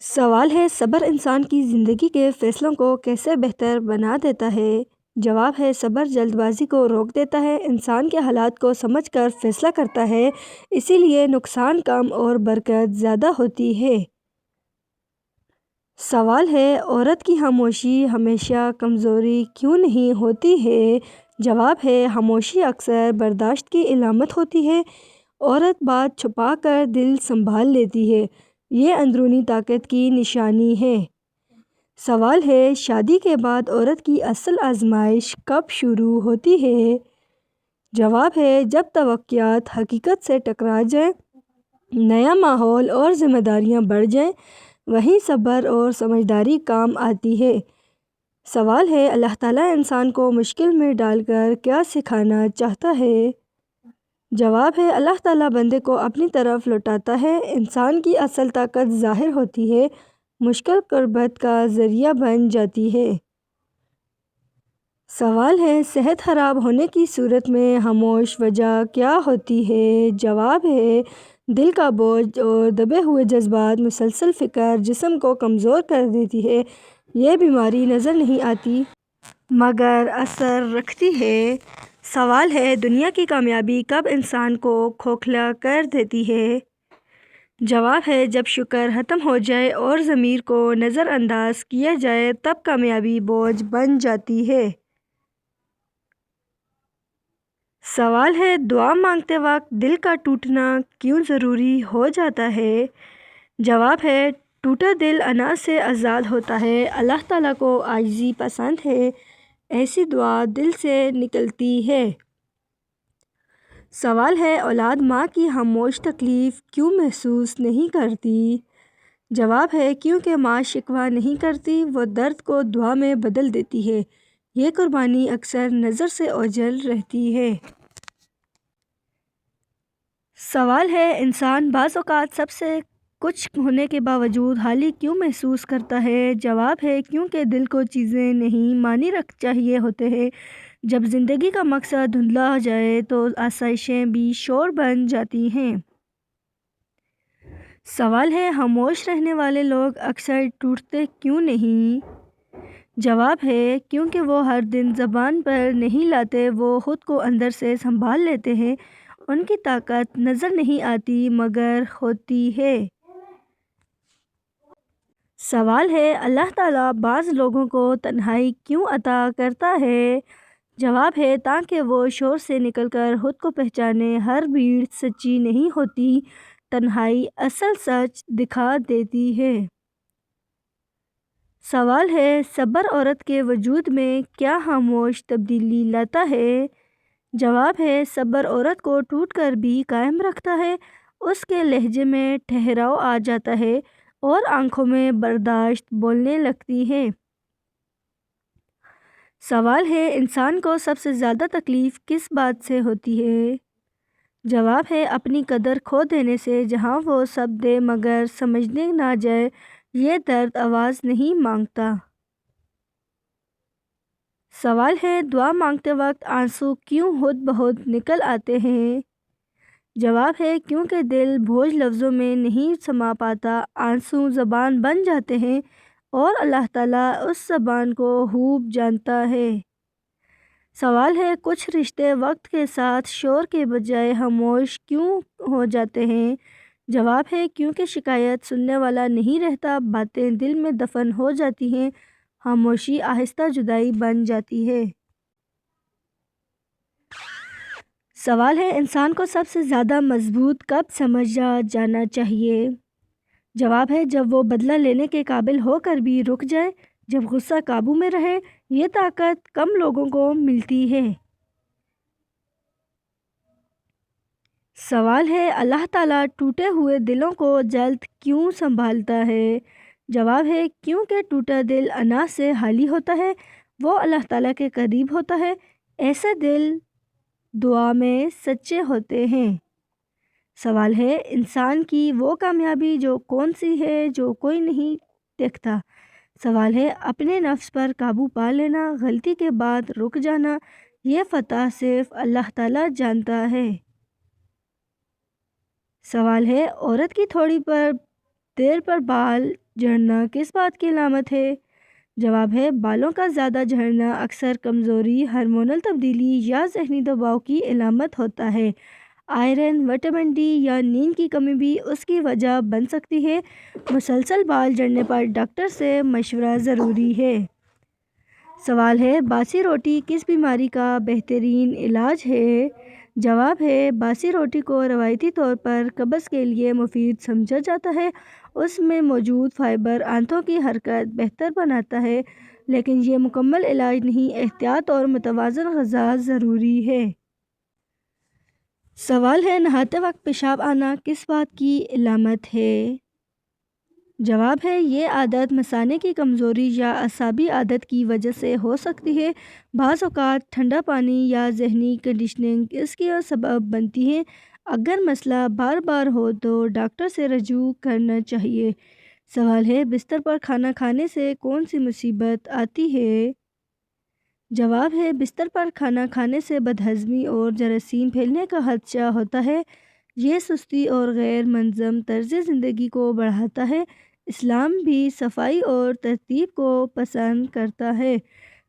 سوال ہے صبر انسان کی زندگی کے فیصلوں کو کیسے بہتر بنا دیتا ہے؟ جواب ہے صبر جلد بازی کو روک دیتا ہے، انسان کے حالات کو سمجھ کر فیصلہ کرتا ہے، اسی لیے نقصان کم اور برکت زیادہ ہوتی ہے۔ سوال ہے عورت کی خاموشی ہمیشہ کمزوری کیوں نہیں ہوتی ہے؟ جواب ہے خاموشی اکثر برداشت کی علامت ہوتی ہے۔ عورت بات چھپا کر دل سنبھال لیتی ہے، یہ اندرونی طاقت کی نشانی ہے۔ سوال ہے شادی کے بعد عورت کی اصل آزمائش کب شروع ہوتی ہے؟ جواب ہے جب توقعات حقیقت سے ٹکرا جائیں، نیا ماحول اور ذمہ داریاں بڑھ جائیں، وہیں صبر اور سمجھداری کام آتی ہے۔ سوال ہے اللہ تعالیٰ انسان کو مشکل میں ڈال کر کیا سکھانا چاہتا ہے؟ جواب ہے اللہ تعالیٰ بندے کو اپنی طرف لوٹاتا ہے، انسان کی اصل طاقت ظاہر ہوتی ہے، مشکل قربت کا ذریعہ بن جاتی ہے۔ سوال ہے صحت خراب ہونے کی صورت میں خاموش وجہ کیا ہوتی ہے؟ جواب ہے دل کا بوجھ اور دبے ہوئے جذبات، مسلسل فکر جسم کو کمزور کر دیتی ہے۔ یہ بیماری نظر نہیں آتی مگر اثر رکھتی ہے۔ سوال ہے دنیا کی کامیابی کب انسان کو کھوکھلا کر دیتی ہے؟ جواب ہے جب شکر ختم ہو جائے اور ضمیر کو نظر انداز کیا جائے تب کامیابی بوجھ بن جاتی ہے۔ سوال ہے دعا مانگتے وقت دل کا ٹوٹنا کیوں ضروری ہو جاتا ہے؟ جواب ہے ٹوٹا دل انا سے آزاد ہوتا ہے، اللہ تعالیٰ کو عاجزی پسند ہے، ایسی دعا دل سے نکلتی ہے۔ سوال ہے اولاد ماں کی خاموش تکلیف کیوں محسوس نہیں کرتی؟ جواب ہے کیونکہ ماں شکوہ نہیں کرتی، وہ درد کو دعا میں بدل دیتی ہے، یہ قربانی اکثر نظر سے اوجھل رہتی ہے۔ سوال ہے انسان بعض اوقات سب سے کچھ ہونے کے باوجود خالی کیوں محسوس کرتا ہے؟ جواب ہے کیونکہ دل کو چیزیں نہیں معنی چاہیے ہوتے ہیں، جب زندگی کا مقصد دھندلا ہو جائے تو آسائشیں بھی شور بن جاتی ہیں۔ سوال ہے خاموش رہنے والے لوگ اکثر ٹوٹتے کیوں نہیں؟ جواب ہے کیونکہ وہ ہر دن زبان پر نہیں لاتے، وہ خود کو اندر سے سنبھال لیتے ہیں، ان کی طاقت نظر نہیں آتی مگر ہوتی ہے۔ سوال ہے اللہ تعالیٰ بعض لوگوں کو تنہائی کیوں عطا کرتا ہے؟ جواب ہے تاکہ وہ شور سے نکل کر خود کو پہچانے، ہر بھیڑ سچی نہیں ہوتی، تنہائی اصل سچ دکھا دیتی ہے۔ سوال ہے صبر عورت کے وجود میں کیا خاموش تبدیلی لاتا ہے؟ جواب ہے صبر عورت کو ٹوٹ کر بھی قائم رکھتا ہے، اس کے لہجے میں ٹھہراؤ آ جاتا ہے اور آنکھوں میں برداشت بولنے لگتی ہے۔ سوال ہے انسان کو سب سے زیادہ تکلیف کس بات سے ہوتی ہے؟ جواب ہے اپنی قدر کھو دینے سے، جہاں وہ سب دے مگر سمجھنے نہ جائے، یہ درد آواز نہیں مانگتا۔ سوال ہے دعا مانگتے وقت آنسو کیوں خود بخود نکل آتے ہیں؟ جواب ہے کیونکہ دل بوجھ لفظوں میں نہیں سما پاتا، آنسو زبان بن جاتے ہیں اور اللہ تعالیٰ اس زبان کو خوب جانتا ہے۔ سوال ہے کچھ رشتے وقت کے ساتھ شور کے بجائے خاموش کیوں ہو جاتے ہیں؟ جواب ہے کیونکہ شکایت سننے والا نہیں رہتا، باتیں دل میں دفن ہو جاتی ہیں، خاموشی آہستہ جدائی بن جاتی ہے۔ سوال ہے انسان کو سب سے زیادہ مضبوط کب سمجھا جانا چاہیے؟ جواب ہے جب وہ بدلہ لینے کے قابل ہو کر بھی رک جائے، جب غصہ قابو میں رہے، یہ طاقت کم لوگوں کو ملتی ہے۔ سوال ہے اللہ تعالیٰ ٹوٹے ہوئے دلوں کو جلد کیوں سنبھالتا ہے؟ جواب ہے کیونکہ ٹوٹا دل انا سے خالی ہوتا ہے، وہ اللہ تعالیٰ کے قریب ہوتا ہے، ایسے دل دعا میں سچے ہوتے ہیں۔ سوال ہے انسان کی وہ کامیابی جو کون سی ہے جو کوئی نہیں دیکھتا؟ سوال ہے اپنے نفس پر قابو پا لینا، غلطی کے بعد رک جانا، یہ فتح صرف اللہ تعالیٰ جانتا ہے۔ سوال ہے عورت کی تھوڑی پر دیر پر بال جھڑنا کس بات کی علامت ہے؟ جواب ہے بالوں کا زیادہ جھڑنا اکثر کمزوری، ہارمونل تبدیلی یا ذہنی دباؤ کی علامت ہوتا ہے۔ آئرن، وٹامن ڈی یا نیند کی کمی بھی اس کی وجہ بن سکتی ہے۔ مسلسل بال جھڑنے پر ڈاکٹر سے مشورہ ضروری ہے۔ سوال ہے باسی روٹی کس بیماری کا بہترین علاج ہے؟ جواب ہے باسی روٹی کو روایتی طور پر قبض کے لیے مفید سمجھا جاتا ہے۔ اس میں موجود فائبر آنتوں کی حرکت بہتر بناتا ہے، لیکن یہ مکمل علاج نہیں۔ احتیاط اور متوازن غذا ضروری ہے۔ سوال ہے نہاتے وقت پیشاب آنا کس بات کی علامت ہے؟ جواب ہے یہ عادت مثانے کی کمزوری یا اعصابی عادت کی وجہ سے ہو سکتی ہے۔ بعض اوقات ٹھنڈا پانی یا ذہنی کنڈیشننگ اس کی سبب بنتی ہے۔ اگر مسئلہ بار بار ہو تو ڈاکٹر سے رجوع کرنا چاہیے۔ سوال ہے بستر پر کھانا کھانے سے کون سی مصیبت آتی ہے؟ جواب ہے بستر پر کھانا کھانے سے بدہضمی اور جراثیم پھیلنے کا خدشہ ہوتا ہے۔ یہ سستی اور غیر منظم طرز زندگی کو بڑھاتا ہے۔ اسلام بھی صفائی اور ترتیب کو پسند کرتا ہے۔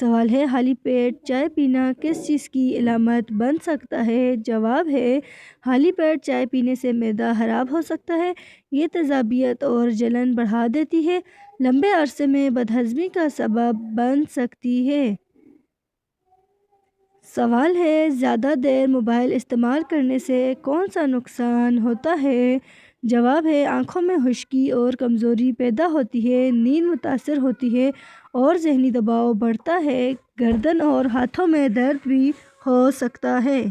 سوال ہے خالی پیٹ چائے پینا کس چیز کی علامت بن سکتا ہے؟ جواب ہے خالی پیٹ چائے پینے سے معدہ خراب ہو سکتا ہے۔ یہ تیزابیت اور جلن بڑھا دیتی ہے، لمبے عرصے میں بدہضمی کا سبب بن سکتی ہے۔ سوال ہے زیادہ دیر موبائل استعمال کرنے سے کون سا نقصان ہوتا ہے؟ جواب ہے آنکھوں میں خشکی اور کمزوری پیدا ہوتی ہے، نیند متاثر ہوتی ہے اور ذہنی دباؤ بڑھتا ہے۔ گردن اور ہاتھوں میں درد بھی ہو سکتا ہے۔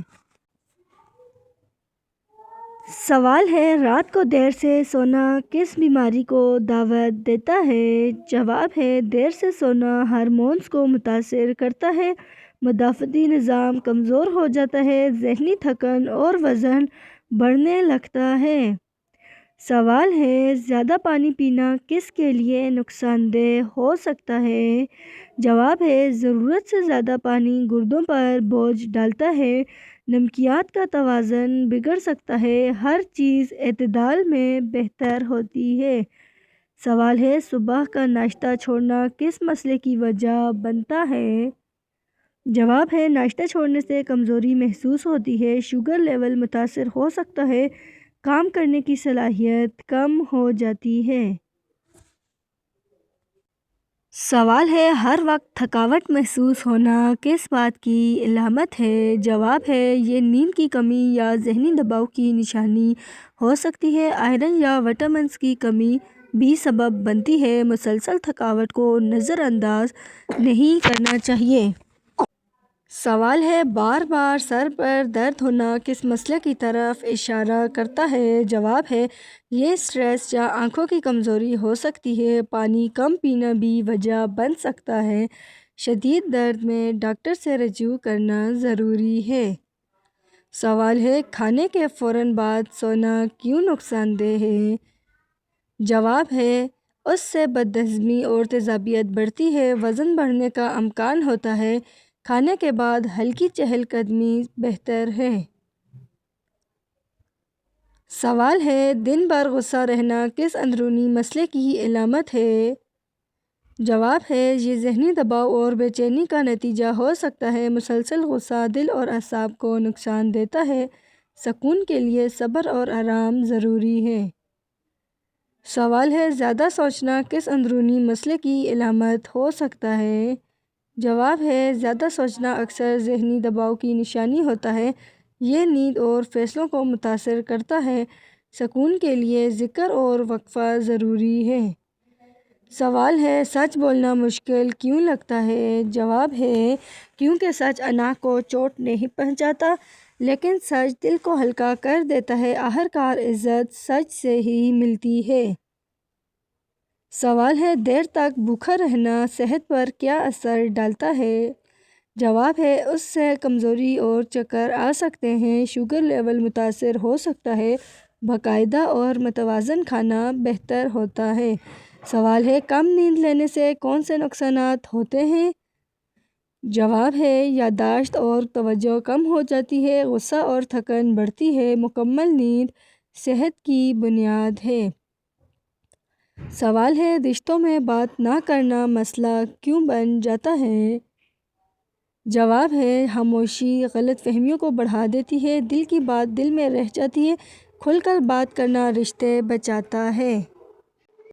سوال ہے رات کو دیر سے سونا کس بیماری کو دعوت دیتا ہے؟ جواب ہے دیر سے سونا ہارمونز کو متاثر کرتا ہے، مدافعتی نظام کمزور ہو جاتا ہے، ذہنی تھکن اور وزن بڑھنے لگتا ہے۔ سوال ہے زیادہ پانی پینا کس کے لیے نقصان دہ ہو سکتا ہے؟ جواب ہے ضرورت سے زیادہ پانی گردوں پر بوجھ ڈالتا ہے، نمکیات کا توازن بگڑ سکتا ہے، ہر چیز اعتدال میں بہتر ہوتی ہے۔ سوال ہے صبح کا ناشتہ چھوڑنا کس مسئلے کی وجہ بنتا ہے؟ جواب ہے ناشتہ چھوڑنے سے کمزوری محسوس ہوتی ہے، شوگر لیول متاثر ہو سکتا ہے، کام کرنے کی صلاحیت کم ہو جاتی ہے۔ سوال ہے ہر وقت تھکاوٹ محسوس ہونا کس بات کی علامت ہے؟ جواب ہے یہ نیند کی کمی یا ذہنی دباؤ کی نشانی ہو سکتی ہے۔ آئرن یا وٹامنز کی کمی بھی سبب بنتی ہے۔ مسلسل تھکاوٹ کو نظر انداز نہیں کرنا چاہیے۔ سوال ہے بار بار سر پر درد ہونا کس مسئلے کی طرف اشارہ کرتا ہے؟ جواب ہے یہ سٹریس یا آنکھوں کی کمزوری ہو سکتی ہے۔ پانی کم پینا بھی وجہ بن سکتا ہے۔ شدید درد میں ڈاکٹر سے رجوع کرنا ضروری ہے۔ سوال ہے کھانے کے فوراً بعد سونا کیوں نقصان دہ ہے؟ جواب ہے اس سے بدہضمی اور تیزابیت بڑھتی ہے، وزن بڑھنے کا امکان ہوتا ہے۔ کھانے کے بعد ہلکی چہل قدمی بہتر ہے۔ سوال ہے دن بھر غصہ رہنا کس اندرونی مسئلے کی علامت ہے؟ جواب ہے یہ ذہنی دباؤ اور بے چینی کا نتیجہ ہو سکتا ہے۔ مسلسل غصہ دل اور اعصاب کو نقصان دیتا ہے، سکون کے لیے صبر اور آرام ضروری ہے۔ سوال ہے زیادہ سوچنا کس اندرونی مسئلے کی علامت ہو سکتا ہے؟ جواب ہے زیادہ سوچنا اکثر ذہنی دباؤ کی نشانی ہوتا ہے، یہ نیند اور فیصلوں کو متاثر کرتا ہے۔ سکون کے لیے ذکر اور وقفہ ضروری ہے۔ سوال ہے سچ بولنا مشکل کیوں لگتا ہے؟ جواب ہے کیونکہ سچ انا کو چوٹ نہیں پہنچاتا، لیکن سچ دل کو ہلکا کر دیتا ہے۔ آخرکار عزت سچ سے ہی ملتی ہے۔ سوال ہے دیر تک بھوکا رہنا صحت پر کیا اثر ڈالتا ہے؟ جواب ہے اس سے کمزوری اور چکر آ سکتے ہیں، شوگر لیول متاثر ہو سکتا ہے، باقاعدہ اور متوازن کھانا بہتر ہوتا ہے۔ سوال ہے کم نیند لینے سے کون سے نقصانات ہوتے ہیں؟ جواب ہے یادداشت اور توجہ کم ہو جاتی ہے، غصہ اور تھکن بڑھتی ہے۔ مکمل نیند صحت کی بنیاد ہے۔ سوال ہے، رشتوں میں بات نہ کرنا مسئلہ کیوں بن جاتا ہے؟ جواب ہے، خاموشی غلط فہمیوں کو بڑھا دیتی ہے، دل کی بات دل میں رہ جاتی ہے، کھل کر بات کرنا رشتے بچاتا ہے۔